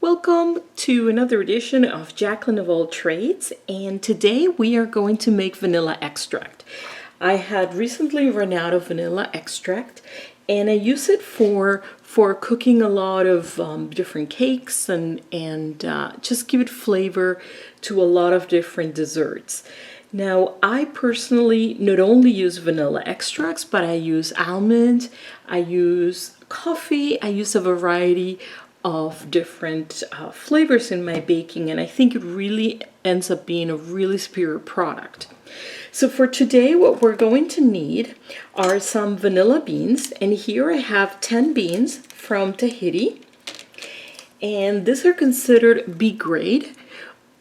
Welcome to another edition of Jacqueline of All Trades, and today we are going to make vanilla extract. I had recently run out of vanilla extract, and I use it for cooking a lot of different cakes and just give it flavor to a lot of different desserts. Now, I personally not only use vanilla extracts, but I use almond, I use coffee, I use a variety of different flavors in my baking, and I think it really ends up being a really superior product. So for today, what we're going to need are some vanilla beans, and here I have 10 beans from Tahiti, and these are considered B grade.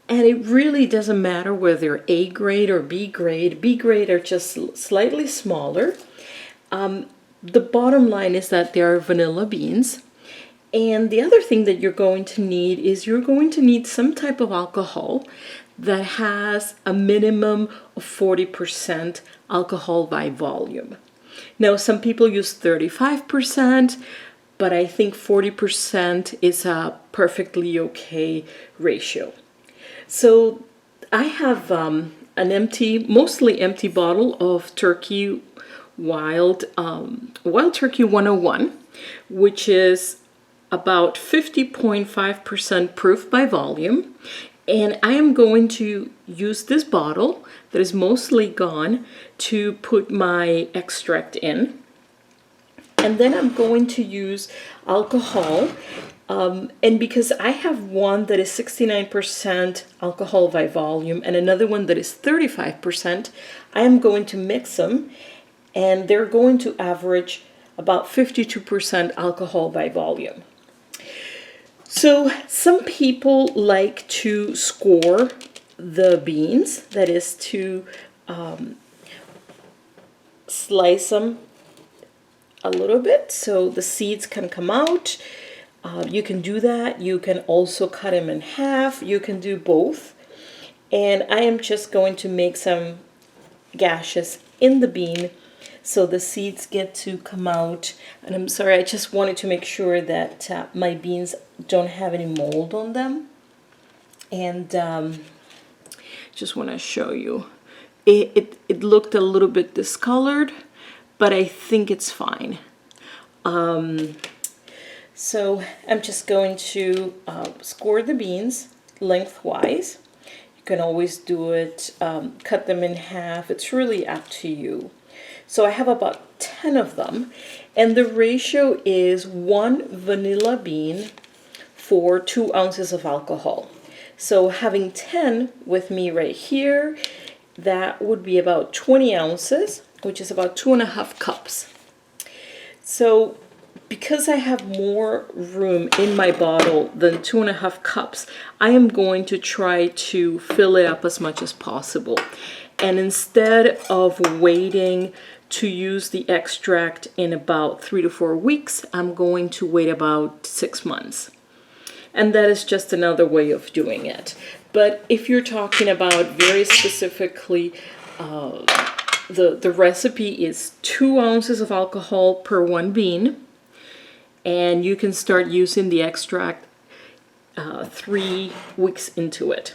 And it really doesn't matter whether they're A grade or B grade. B grade are just slightly smaller. The bottom line is that they are vanilla beans. And the other thing that you're going to need is you're going to need some type of alcohol that has a minimum of 40% alcohol by volume. Now, some people use 35%, but I think 40% is a perfectly okay ratio. So I have an mostly empty bottle of turkey wild turkey 101, which is about 50.5% proof by volume. And I am going to use this bottle that is mostly gone to put my extract in. And then I'm going to use alcohol. And because I have one that is 69% alcohol by volume and another one that is 35%, I am going to mix them, and they're going to average about 52% alcohol by volume. So some people like to score the beans, that is to slice them a little bit so the seeds can come out. You can do that. You can also cut them in half. You can do both. And I am just going to make some gashes in the bean so the seeds get to come out. And I'm sorry, I just wanted to make sure that my beans don't have any mold on them. And just want to show you. It looked a little bit discolored, but I think it's fine. So I'm just going to score the beans lengthwise. You can always do it, cut them in half. It's really up to you. So I have about 10 of them, and the ratio is 1 vanilla bean for 2 ounces of alcohol. So having 10 with me right here, that would be about 20 ounces, which is about 2.5 cups. So because I have more room in my bottle than 2.5 cups, I am going to try to fill it up as much as possible. And instead of waiting to use the extract in about 3 to 4 weeks, I'm going to wait about 6 months. And that is just another way of doing it. But if you're talking about very specifically, the recipe is 2 ounces of alcohol per 1 bean. And you can start using the extract 3 weeks into it.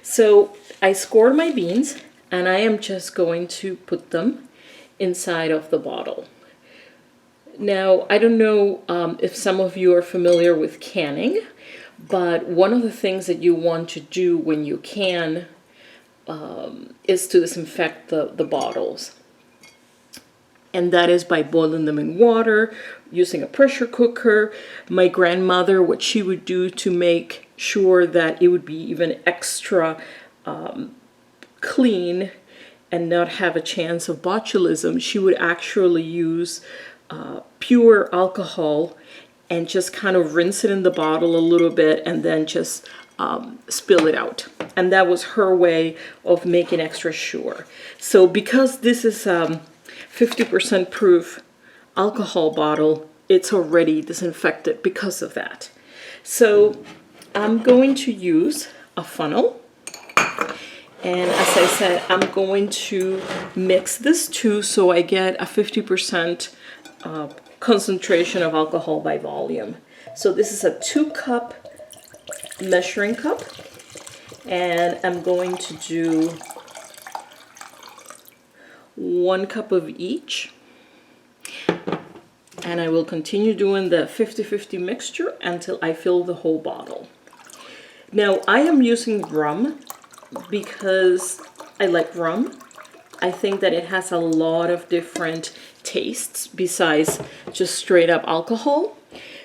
So I scored my beans, and I am just going to put them inside of the bottle. Now, I don't know if some of you are familiar with canning, but one of the things that you want to do when you can is to disinfect the bottles. And that is by boiling them in water, using a pressure cooker. My grandmother, what she would do to make sure that it would be even extra clean and not have a chance of botulism, she would actually use pure alcohol and just kind of rinse it in the bottle a little bit and then just spill it out. And that was her way of making extra sure. So because this is 50% proof alcohol bottle, it's already disinfected because of that. So I'm going to use a funnel, and as I said, I'm going to mix this too so I get a 50% concentration of alcohol by volume. So this is a 2-cup measuring cup, and I'm going to do 1 cup of each. And I will continue doing the 50-50 mixture until I fill the whole bottle. Now, I am using rum because I like rum. I think that it has a lot of different tastes besides just straight up alcohol.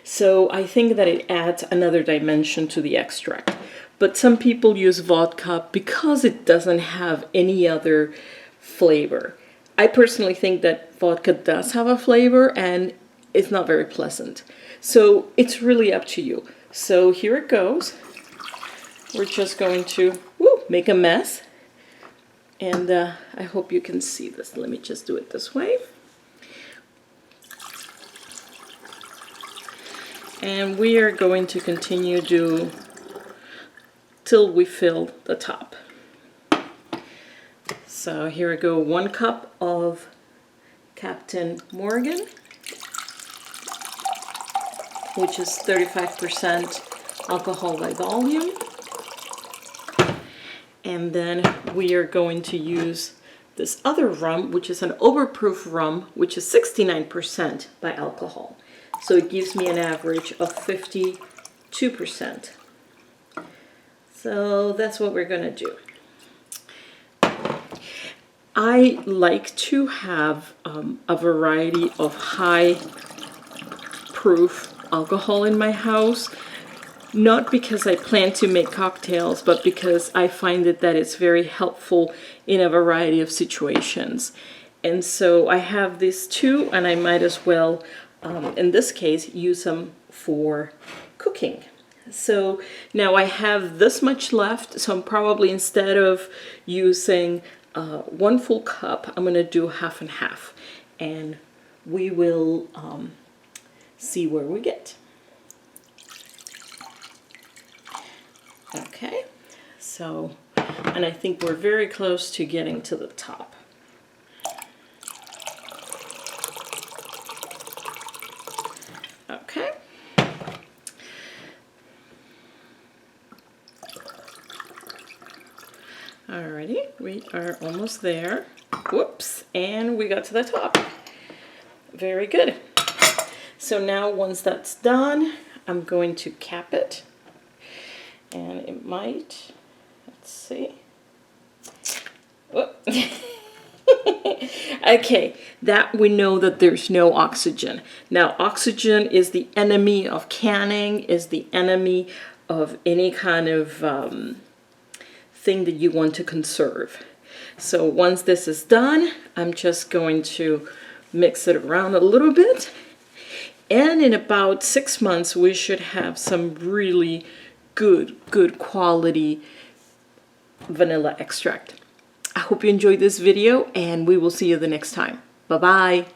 So I think that it adds another dimension to the extract. But some people use vodka because it doesn't have any other flavor. I personally think that vodka does have a flavor and it's not very pleasant. So it's really up to you. So here it goes. We're just going to make a mess. And I hope you can see this. Let me just do it this way. And we are going to continue till we fill the top. So here we go, 1 cup of Captain Morgan, which is 35% alcohol by volume. And then we are going to use this other rum, which is an overproof rum, which is 69% by alcohol. So it gives me an average of 52%. So that's what we're going to do. I like to have a variety of high proof alcohol in my house, not because I plan to make cocktails, but because I find that it's very helpful in a variety of situations. And so I have these 2, and I might as well, in this case, use them for cooking. So now I have this much left, so I'm probably, instead of using 1 full cup, I'm going to do half and half, and we will see where we get. Okay, so, and I think we're very close to getting to the top. Okay. Alrighty, we are almost there. Whoops, and we got to the top. Very good. So now once that's done, I'm going to cap it. And it might, let's see. Whoop. Okay, that we know that there's no oxygen. Now, oxygen is the enemy of canning, is the enemy of any kind of thing that you want to conserve. So once this is done, I'm just going to mix it around a little bit. And in about 6 months, we should have some really good quality vanilla extract. I hope you enjoyed this video, and we will see you the next time. Bye-bye.